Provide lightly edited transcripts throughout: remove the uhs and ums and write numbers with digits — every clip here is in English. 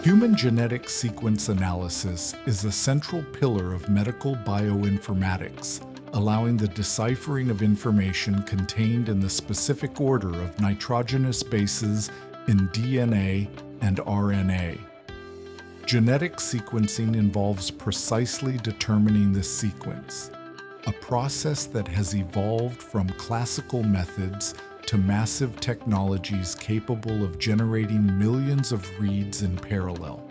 Human genetic sequence analysis is a central pillar of medical bioinformatics, allowing the deciphering of information contained in the specific order of nitrogenous bases in DNA and RNA. Genetic sequencing involves precisely determining the sequence, a process that has evolved from classical methods to massive technologies capable of generating millions of reads in parallel.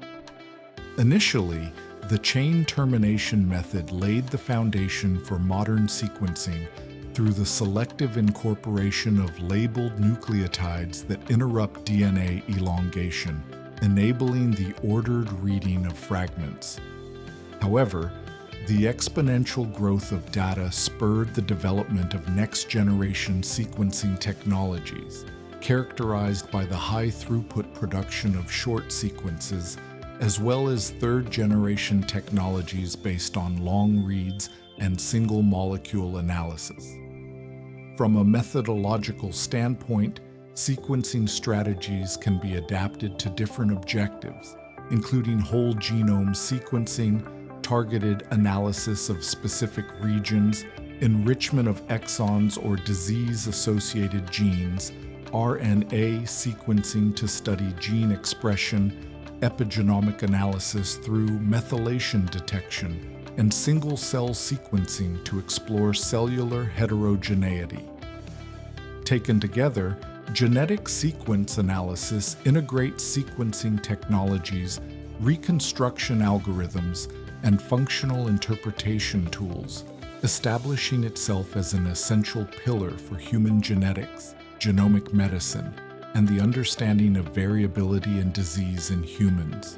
Initially, the chain termination method laid the foundation for modern sequencing through the selective incorporation of labeled nucleotides that interrupt DNA elongation, enabling the ordered reading of fragments. However, the exponential growth of data spurred the development of next-generation sequencing technologies, characterized by the high-throughput production of short sequences, as well as third-generation technologies based on long reads and single-molecule analysis. From a methodological standpoint, sequencing strategies can be adapted to different objectives, including whole genome sequencing, targeted analysis of specific regions, enrichment of exons or disease-associated genes, RNA sequencing to study gene expression, epigenomic analysis through methylation detection, and single-cell sequencing to explore cellular heterogeneity. Taken together, genetic sequence analysis integrates sequencing technologies, reconstruction algorithms, and functional interpretation tools, establishing itself as an essential pillar for human genetics, genomic medicine, and the understanding of variability and disease in humans.